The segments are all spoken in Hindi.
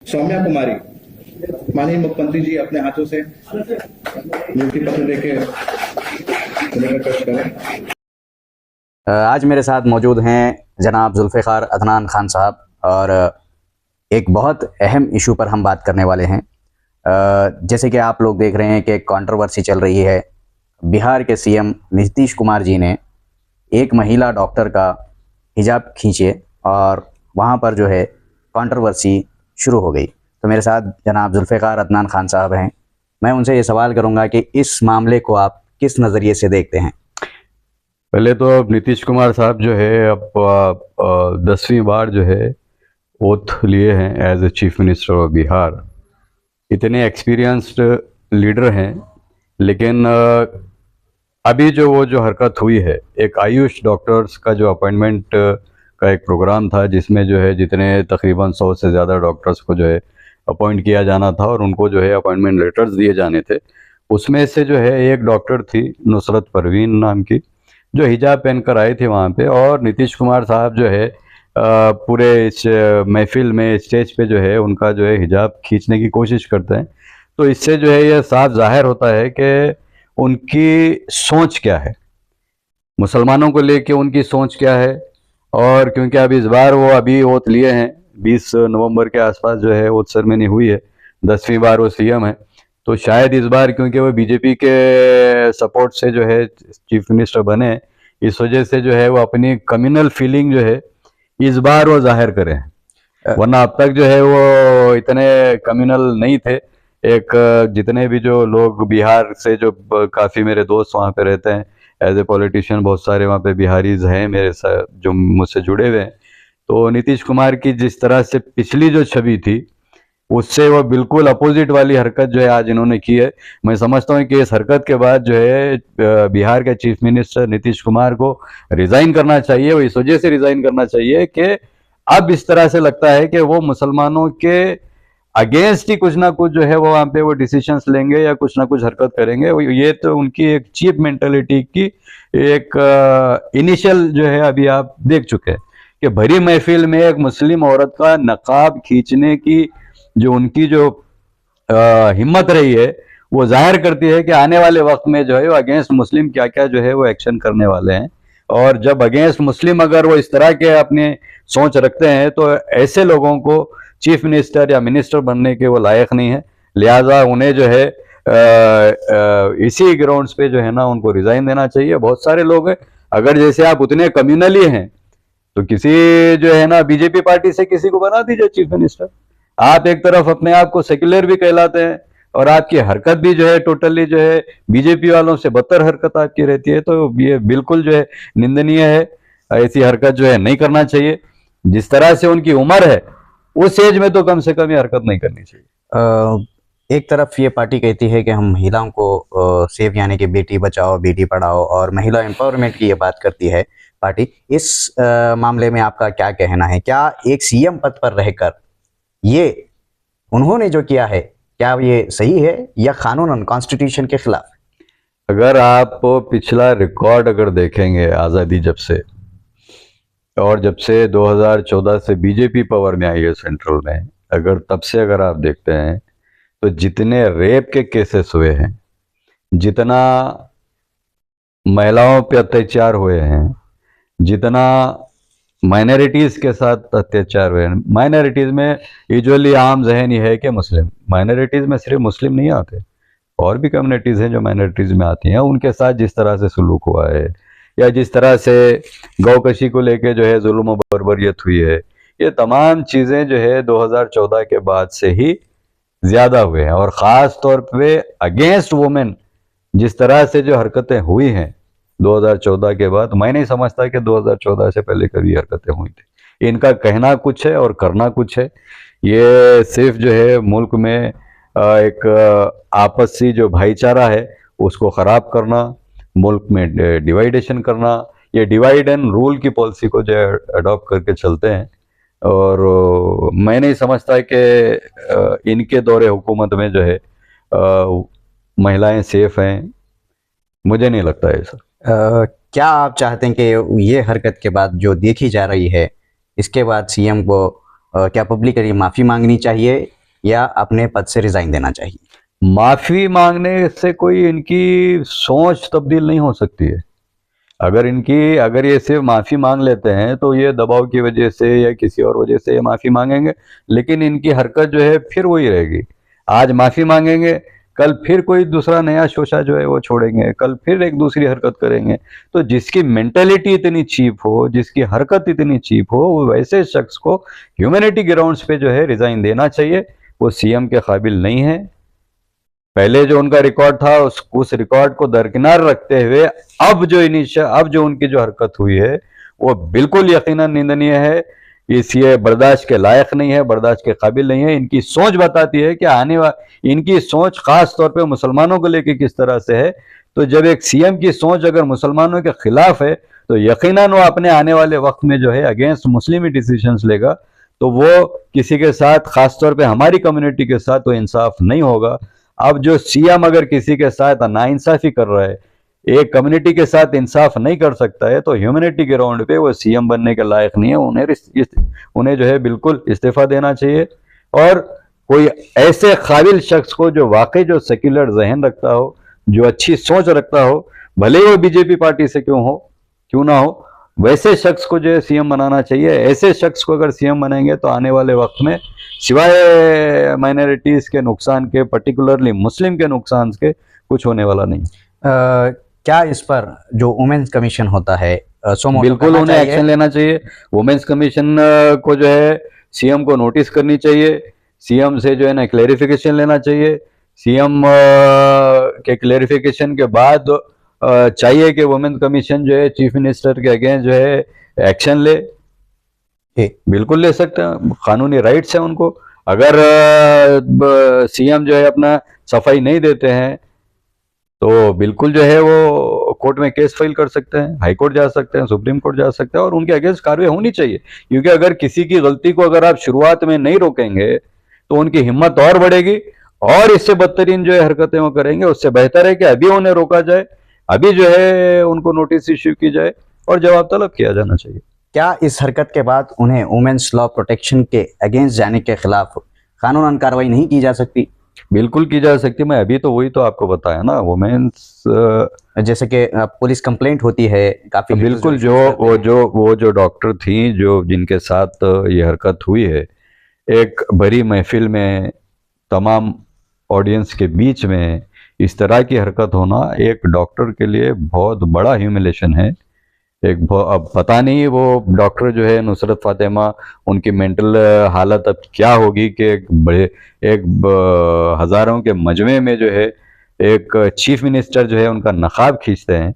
सौम्या कुमारी, माननीय मुख्यमंत्री जी अपने हाथों से नियुक्ति पत्र देके उन्हें पेश करें। आज मेरे साथ मौजूद हैं जनाब जुल्फ़िकार अदनान खान साहब और एक बहुत अहम इशू पर हम बात करने वाले हैं। जैसे कि आप लोग देख रहे हैं कि एक कंट्रोवर्सी चल रही है। बिहार के सीएम नीतीश कुमार जी ने एक महिला डॉक्टर का हिजाब खींचे और वहाँ पर जो है कंट्रोवर्सी शुरू हो गई। तो मेरे साथ जनाब जुल्फ़िकार अदनान खान साहब हैं। मैं उनसे ये सवाल करूँगा कि इस मामले को आप किस नज़रिए से देखते हैं। पहले तो अब नीतीश कुमार साहब जो है अब 10वीं बार जो है ओथ लिए हैं as a chief minister of Bihar. इतने एक्सपीरियंस्ड लीडर हैं, लेकिन अभी जो हरकत हुई है, एक आयुष डॉक्टर्स का जो अपॉइंटमेंट का एक प्रोग्राम था जिसमें जो है जितने तकरीबन 100 से ज़्यादा डॉक्टर्स को जो है अपॉइंट किया जाना था और उनको जो है अपॉइंटमेंट लेटर्स दिए जाने थे। उसमें से जो है एक डॉक्टर थी नुसरत परवीन नाम की, जो हिजाब पहनकर आई थी वहाँ पे, और नीतीश कुमार साहब जो है पूरे इस महफिल में स्टेज पे जो है उनका जो है हिजाब खींचने की कोशिश करते हैं। तो इससे जो है यह साफ जाहिर होता है कि उनकी सोच क्या है, मुसलमानों को लेके उनकी सोच क्या है। और क्योंकि अब इस बार वो अभी ओथ लिए हैं, 20 नवंबर के आसपास जो है ओथ सेरेमनी हुई है, 10वीं बार वो सीएम है, तो शायद इस बार क्योंकि वो बीजेपी के सपोर्ट से जो है चीफ मिनिस्टर बने, इस वजह से जो है वो अपनी कम्युनल फीलिंग जो है इस बार वो जाहिर करें। वरना अब तक जो है वो इतने कम्युनल नहीं थे। एक जितने भी जो लोग बिहार से, जो काफ़ी मेरे दोस्त वहाँ पे रहते हैं एज ए पॉलिटिशियन, बहुत सारे वहाँ पे बिहारीज हैं मेरे साथ जो मुझसे जुड़े हुए हैं, तो नीतीश कुमार की जिस तरह से पिछली जो छवि थी उससे वो बिल्कुल अपोजिट वाली हरकत जो है आज इन्होंने की है। मैं समझता हूँ कि इस हरकत के बाद जो है बिहार के चीफ मिनिस्टर नीतीश कुमार को रिजाइन करना चाहिए। वो इस वजह से रिजाइन करना चाहिए कि अब इस तरह से लगता है कि वो मुसलमानों के अगेंस्ट ही कुछ ना कुछ जो है वो वहाँ पे वो डिसीजंस लेंगे या कुछ ना कुछ हरकत करेंगे। ये तो उनकी एक चीप मेंटेलिटी की एक इनिशियल जो है अभी आप देख चुके हैं कि भरी महफिल में एक मुस्लिम औरत का नकाब खींचने की जो उनकी जो हिम्मत रही है, वो जाहिर करती है कि आने वाले वक्त में जो है वो अगेंस्ट मुस्लिम क्या क्या जो है वो एक्शन करने वाले हैं। और जब अगेंस्ट मुस्लिम अगर वो इस तरह के अपने सोच रखते हैं तो ऐसे लोगों को चीफ मिनिस्टर या मिनिस्टर बनने के वो लायक नहीं है। लिहाजा उन्हें जो है इसी ग्राउंड्स पे जो है ना उनको रिजाइन देना चाहिए। बहुत सारे लोग हैं, अगर जैसे आप उतने कम्युनली हैं तो किसी जो है ना बीजेपी पार्टी से किसी को बना दीजिए चीफ मिनिस्टर। आप एक तरफ अपने आप को सेक्युलर भी कहलाते हैं और आपकी हरकत भी जो है टोटली जो है बीजेपी वालों से बदतर हरकत आपकी रहती है, तो ये बिल्कुल जो है निंदनीय है। ऐसी हरकत जो है नहीं करना चाहिए। जिस तरह से उनकी उम्र है उस एज में तो कम से कम ये हरकत नहीं करनी चाहिए। एक तरफ ये पार्टी कहती है कि हम महिलाओं को सेफ, यानी कि बेटी बचाओ बेटी पढ़ाओ और महिला एम्पावरमेंट की ये बात करती है पार्टी। इस मामले में आपका क्या कहना है? क्या एक सीएम पद पर रहकर ये उन्होंने जो किया है, क्या ये सही है या कानूनन कॉन्स्टिट्यूशन के खिलाफ? अगर आप पिछला रिकॉर्ड अगर देखेंगे आज़ादी जब से, और जब से 2014 से बीजेपी पावर में आई है सेंट्रल में, अगर तब से अगर आप देखते हैं तो जितने रेप के केसेस हुए हैं, जितना महिलाओं पे अत्याचार हुए हैं, जितना माइनॉरिटीज के साथ अत्याचार हुए हैं, माइनॉरिटीज में यूजुअली आम जहन ये है कि मुस्लिम, माइनॉरिटीज में सिर्फ मुस्लिम नहीं आते, और भी कम्युनिटीज हैं जो माइनॉरिटीज में आती हैं, उनके साथ जिस तरह से सुलूक हुआ है या जिस तरह से गौकशी को लेके जो है जुल्म और बर्बरियत हुई है, ये तमाम चीज़ें जो है 2014 के बाद से ही ज़्यादा हुए हैं। और ख़ास तौर पे अगेंस्ट वुमेन जिस तरह से जो हरकतें हुई हैं 2014 के बाद, मैं नहीं समझता कि 2014 से पहले कभी हरकतें हुई थी। इनका कहना कुछ है और करना कुछ है। ये सिर्फ जो है मुल्क में एक आपसी जो भाईचारा है उसको ख़राब करना, मुल्क में डिवाइडेशन करना, ये डिवाइड एंड रूल की पॉलिसी को जो है अडॉप्ट करके चलते हैं। और मैं नहीं समझता कि इनके दौरे हुकूमत में जो है महिलाएं सेफ हैं, मुझे नहीं लगता है सर। क्या आप चाहते हैं कि ये हरकत के बाद जो देखी जा रही है, इसके बाद सीएम को क्या पब्लिकली माफ़ी मांगनी चाहिए या अपने पद से रिज़ाइन देना चाहिए? माफ़ी मांगने से कोई इनकी सोच तब्दील नहीं हो सकती है। अगर ये सिर्फ माफ़ी मांग लेते हैं तो ये दबाव की वजह से या किसी और वजह से ये माफ़ी मांगेंगे, लेकिन इनकी हरकत जो है फिर वही रहेगी। आज माफ़ी मांगेंगे, कल फिर कोई दूसरा नया शोशा जो है वो छोड़ेंगे, कल फिर एक दूसरी हरकत करेंगे। तो जिसकी मेंटेलिटी इतनी चीप हो, जिसकी हरकत इतनी चीप हो, वो वैसे शख्स को ह्यूमैनिटी ग्राउंड्स पे जो है रिज़ाइन देना चाहिए। वो सीएम के काबिल नहीं है। पहले जो उनका रिकॉर्ड था उस रिकॉर्ड को दरकिनार रखते हुए अब जो उनकी जो हरकत हुई है वो बिल्कुल यकीनन निंदनीय है। ये बर्दाश्त के लायक नहीं है, बर्दाश्त के काबिल नहीं है। इनकी सोच बताती है कि इनकी सोच खास तौर पे मुसलमानों को लेके किस तरह से है। तो जब एक सीएम की सोच अगर मुसलमानों के खिलाफ है तो यकीनन वो अपने आने वाले वक्त में जो है अगेंस्ट मुस्लिम ही डिसीजंस लेगा। तो वो किसी के साथ, खास तौर पे हमारी कम्युनिटी के साथ तो इंसाफ नहीं होगा। अब जो सीएम अगर किसी के साथ नाइंसाफी कर रहा है, एक कम्युनिटी के साथ इंसाफ नहीं कर सकता है, तो ह्यूमैनिटी ग्राउंड पे वो सीएम बनने के लायक नहीं है। उन्हें जो है बिल्कुल इस्तीफा देना चाहिए और कोई ऐसे काबिल शख्स को जो वाकई जो सेक्युलर जहन रखता हो, जो अच्छी सोच रखता हो, भले ही वो बीजेपी पार्टी से क्यों ना हो, वैसे शख्स को जो है सीएम बनाना चाहिए। ऐसे शख्स को अगर सीएम बनेंगे तो आने वाले वक्त में सिवाय माइनॉरिटीज के नुकसान के, पर्टिकुलरली मुस्लिम के नुकसान के, कुछ होने वाला नहीं। क्या इस पर जो वुमेन्स कमीशन होता है बिल्कुल उन्हें एक्शन लेना चाहिए। वुमेन्स कमीशन को जो है सीएम को नोटिस करनी चाहिए, सीएम से जो है ना क्लेरिफिकेशन लेना चाहिए। सीएम के क्लेरिफिकेशन के बाद चाहिए कि वुमेन्स कमीशन जो है चीफ मिनिस्टर के अगेंस्ट जो है एक्शन ले। बिल्कुल ले सकते हैं, कानूनी राइट्स है उनको। अगर सीएम जो है अपना सफाई नहीं देते हैं तो बिल्कुल जो है वो कोर्ट में केस फाइल कर सकते हैं, हाई कोर्ट जा सकते हैं, सुप्रीम कोर्ट जा सकते हैं और उनके अगेंस्ट कार्रवाई होनी चाहिए। क्योंकि अगर किसी की गलती को अगर आप शुरुआत में नहीं रोकेंगे तो उनकी हिम्मत और बढ़ेगी और इससे बदतरीन जो है हरकतें वो करेंगे। उससे बेहतर है कि अभी उन्हें रोका जाए, अभी जो है उनको नोटिस इश्यू की जाए और जवाब तलब किया जाना चाहिए। क्या इस हरकत के बाद उन्हें वुमेन्स लॉ प्रोटेक्शन के अगेंस्ट जाने के खिलाफ कानूनन कार्रवाई नहीं की जा सकती? बिल्कुल की जा सकती। मैं अभी तो वही तो आपको बताया ना, वुमेन्स जैसे कि पुलिस कंप्लेंट होती है काफी। बिल्कुल वो जो डॉक्टर थी जो जिनके साथ ये हरकत हुई है, एक भरी महफिल में तमाम ऑडियंस के बीच में इस तरह की हरकत होना एक डॉक्टर के लिए बहुत बड़ा ह्यूमिलेशन है। अब पता नहीं वो डॉक्टर जो है नुसरत फातिमा, उनकी मेंटल हालत अब क्या होगी कि एक हजारों के मजमे में जो है एक चीफ मिनिस्टर जो है उनका नकाब खींचते हैं,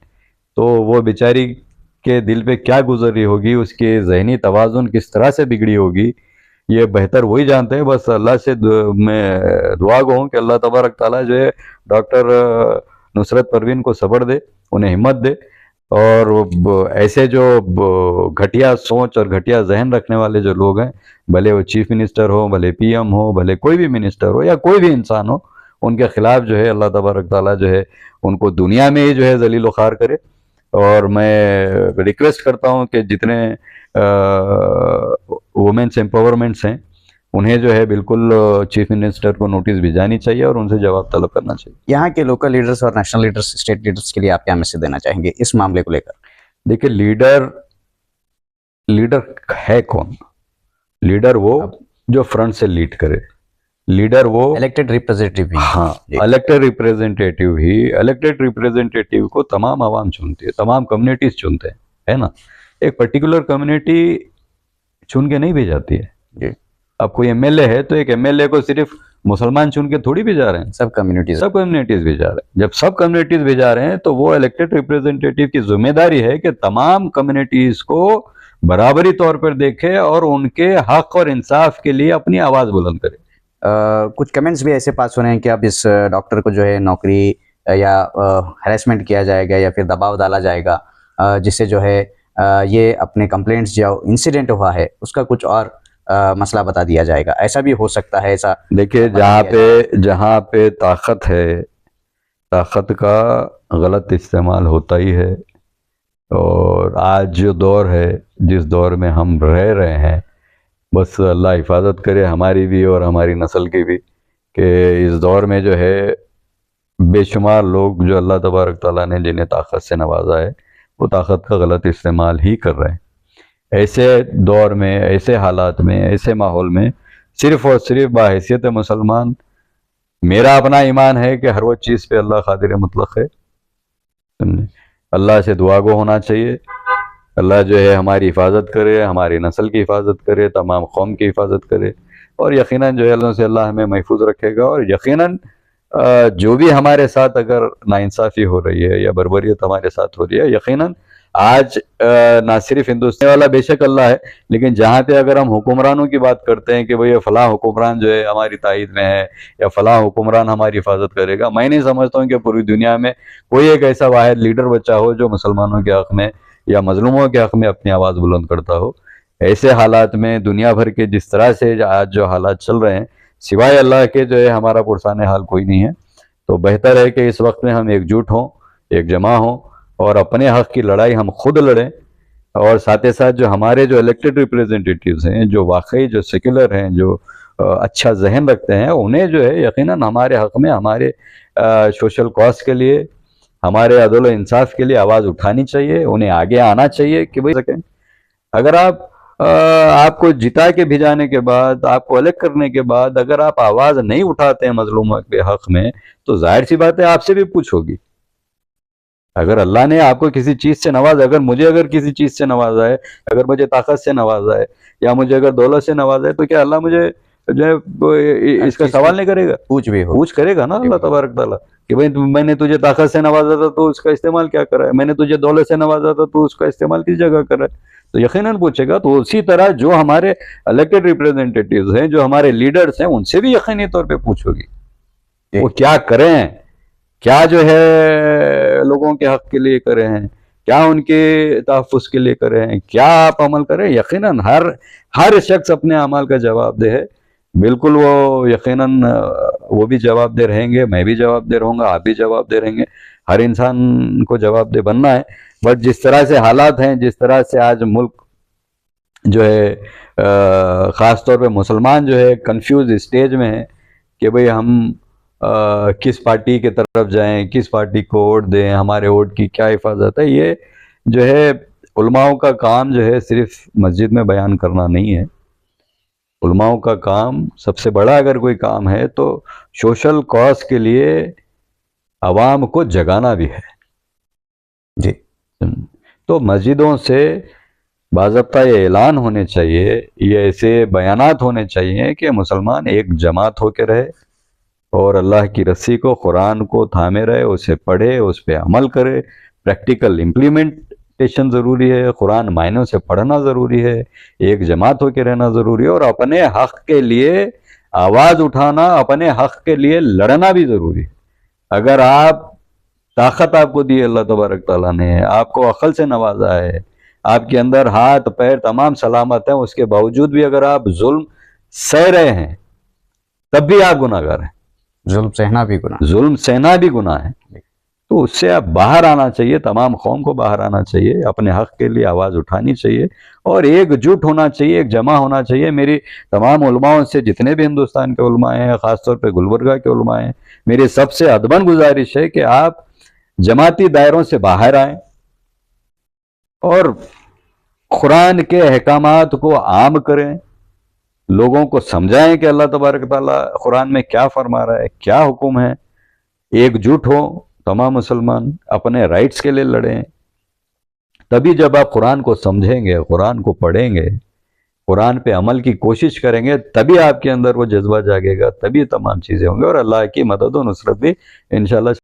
तो वो बेचारी के दिल पे क्या गुजर रही होगी, उसकी जहनी तवाज़ुन किस तरह से बिगड़ी होगी, ये बेहतर वही जानते हैं। बस अल्लाह से मैं दुआ गो हूँ कि अल्लाह तबारक ताला जो है डॉक्टर नुसरत परवीन को सब्र दे, उन्हें हिम्मत दे और ऐसे जो घटिया सोच और घटिया जहन रखने वाले जो लोग हैं, भले वो चीफ मिनिस्टर हो, भले पीएम हो, भले कोई भी मिनिस्टर हो या कोई भी इंसान हो, उनके खिलाफ जो है अल्लाह तबारक ताला जो है उनको दुनिया में ही जो है जलील ख़ार करे। और मैं रिक्वेस्ट करता हूँ कि जितने वुमेन्स एम्पावरमेंट्स हैं उन्हें जो है बिल्कुल चीफ मिनिस्टर को नोटिस भिजानी चाहिए और उनसे जवाब तलब करना चाहिए। यहाँ के लोकल लीडर्स और नेशनल लीडर्स, स्टेट लीडर्स के लिए आप क्या मैसेज देना चाहेंगे इस मामले को लेकर? देखिए, लीडर है कौन? लीडर वो जो फ्रंट से लीड करे, लीडर वो इलेक्टेड रिप्रेजेंटेटिव ही। हाँ, इलेक्टेड रिप्रेजेंटेटिव को तमाम आवाम चुनती है, तमाम कम्युनिटीज चुनते हैं, है ना। एक पर्टिकुलर कम्युनिटी चुन के नहीं भेजाती है। अब कोई एमएलए है तो एक एमएलए को सिर्फ मुसलमान चुन के थोड़ी भेजा रहे हैं, सब कम्युनिटीज भेजा रहे हैं। जब सब कम्युनिटीज भेजा रहे हैं तो वो इलेक्टेड रिप्रेजेंटेटिव की जिम्मेदारी है कि तमाम कम्युनिटीज को बराबरी तौर पर देखे और उनके हक और इंसाफ के लिए अपनी आवाज बुलंद करे। कुछ कमेंट्स भी ऐसे पास हो रहे हैं कि अब इस डॉक्टर को जो है नौकरी या हैरेसमेंट किया जाएगा या फिर दबाव डाला जाएगा, जिससे जो है ये अपने कंप्लेंट्स जो इंसिडेंट हुआ है उसका कुछ और मसला बता दिया जाएगा। ऐसा भी हो सकता है। ऐसा देखिए, जहाँ पे ताकत है, ताकत का गलत इस्तेमाल होता ही है। और आज जो दौर है, जिस दौर में हम रह रहे हैं, बस अल्लाह हिफाजत करे हमारी भी और हमारी नस्ल की भी, कि इस दौर में जो है बेशुमार लोग जो अल्लाह तबारक ताला ने जिन्हें ताकत से नवाजा है वो ताकत का गलत इस्तेमाल ही कर रहे हैं। ऐसे दौर में, ऐसे हालात में, ऐसे माहौल में सिर्फ़ और सिर्फ बाहैसियत मुसलमान मेरा अपना ईमान है कि हर वो चीज़ पे अल्लाह क़ादिर मुतलक़ है। अल्लाह से दुआ गो होना चाहिए, अल्लाह जो है हमारी हिफाजत करे, हमारी नस्ल की हिफाजत करे, तमाम कौम की हिफाजत करे, और यकीनन जो है अल्लाह से अल्लाह हमें महफूज रखेगा। और यकीनन जो भी हमारे साथ अगर नाइंसाफ़ी हो रही है या बर्बरियत हमारे साथ हो रही है, यकीनन आज ना सिर्फ हिंदुस्तान वाला बेशक अल्लाह है, लेकिन जहाँ पे अगर हम हुक्मरानों की बात करते हैं कि भाई फ़लाँ हुक्मरान जो है हमारी तायद में है या फ़लाँ हुक्मरान हमारी हिफाजत करेगा, मैं नहीं समझता हूँ कि पूरी दुनिया में कोई एक ऐसा वाहिद लीडर बचा हो जो मुसलमानों के हक़ में या मजलूमों के हक़ में अपनी आवाज़ बुलंद करता हो। ऐसे हालात में दुनिया भर के जिस तरह से आज जो हालात चल रहे हैं, सिवाय अल्लाह के जो है हमारा पुरसाने हाल कोई नहीं है। तो बेहतर है कि इस वक्त में हम एकजुट हों, एक जमा हों और अपने हक़ की लड़ाई हम खुद लड़ें, और साथ ही साथ जो हमारे जो इलेक्टेड रिप्रेजेंटेटिव्स हैं, जो वाकई जो सेक्युलर हैं, जो अच्छा जहन रखते हैं, उन्हें जो है यकीनन हमारे हक़ में, हमारे सोशल कॉज के लिए, हमारे अदल इंसाफ के लिए आवाज़ उठानी चाहिए, उन्हें आगे आना चाहिए कि भाई सकें। अगर आपको जिता के भिजाने के बाद, आपको अलग करने के बाद अगर आप आवाज़ नहीं उठाते हैं मजलूमों के हक़ में, तो जाहिर सी बात है आपसे भी पूछ होगी। अगर अल्लाह ने आपको किसी चीज़ से नवाजा, अगर किसी चीज़ से नवाजा है, अगर मुझे ताकत से नवाजा है या मुझे अगर दौलत से नवाजा है, तो क्या अल्लाह मुझे जो है इसका सवाल नहीं करेगा? पूछ करेगा ना अल्लाह तबारक ताला कि भाई मैंने तुझे ताकत से नवाजा था तो उसका इस्तेमाल क्या करा है, मैंने तुझे दौलत से नवाजा था तो उसका इस्तेमाल किस जगह करा है, तो यकीनन पूछेगा। तो उसी तरह जो हमारे इलेक्टेड रिप्रेजेंटेटिव्स हैं, जो हमारे लीडर्स हैं, उनसे भी यकीनी तौर पर पूछोगी वो क्या करें, क्या जो है लोगों के हक़ के लिए करे हैं, क्या उनके तहफ़्फ़ुज़ के लिए करे हैं, क्या आप अमल करें। यकीनन हर शख्स अपने अमाल का जवाबदेह है, बिल्कुल वो यकीनन वो भी जवाबदेह रहेंगे, मैं भी जवाबदेह रहूँगा, आप भी जवाबदेह रहेंगे, हर इंसान को जवाबदेह बनना है। बट जिस तरह से हालात हैं, जिस तरह से आज मुल्क जो है ख़ास तौर पे मुसलमान जो है कंफ्यूज स्टेज में है कि भाई हम किस पार्टी की तरफ जाएं, किस पार्टी को वोट दें, हमारे वोट की क्या हिफाजत है। ये जो है उलमाओं का काम जो है सिर्फ मस्जिद में बयान करना नहीं है। उलमाओं का काम सबसे बड़ा अगर कोई काम है तो सोशल कॉज के लिए आवाम को जगाना भी है जी। तो मस्जिदों से बाज़ाब्ता ये ऐलान होने चाहिए, ये ऐसे बयानात होने चाहिए कि मुसलमान एक जमात होकर रहे और अल्लाह की रस्सी को, कुरान को थामे रहे, उसे पढ़े, उस पर अमल करे। प्रैक्टिकल इम्प्लीमेंटेशन ज़रूरी है, कुरान मायनों से पढ़ना ज़रूरी है, एक जमात होकर रहना ज़रूरी है, और अपने हक़ के लिए आवाज़ उठाना, अपने हक़ के लिए लड़ना भी ज़रूरी है। अगर आप ताकत आपको दी अल्लाह तबारक ताला ने, आपको अक़ल से नवाजा है, आपके अंदर हाथ पैर तमाम सलामत हैं, उसके बावजूद भी अगर आप जुल्म सह रहे हैं तब भी आप गुनाहगार हैं। जुल्म सहना भी गुनाह है। तो उससे आप बाहर आना चाहिए, तमाम कौम को बाहर आना चाहिए, अपने हक़ के लिए आवाज़ उठानी चाहिए और एकजुट होना चाहिए, एक जमा होना चाहिए। मेरी तमाम उलमाओं से, जितने भी हिंदुस्तान के उलमा हैं, ख़ासतौर पे गुलबर्गा के उलमा हैं, मेरी सबसे अदबन गुजारिश है कि आप जमाती दायरों से बाहर आएँ और कुरान के अहकामात को आम करें, लोगों को समझाएं कि अल्लाह तबारक ताला कुरान में क्या फरमा रहा है, क्या हुक्म है। एकजुट हो तमाम मुसलमान, अपने राइट्स के लिए लड़ें। तभी जब आप कुरान को समझेंगे, कुरान को पढ़ेंगे, कुरान पे अमल की कोशिश करेंगे, तभी आपके अंदर वो जज्बा जागेगा, तभी तमाम चीज़ें होंगी और अल्लाह की मदद और नुसरत भी इंशाअल्लाह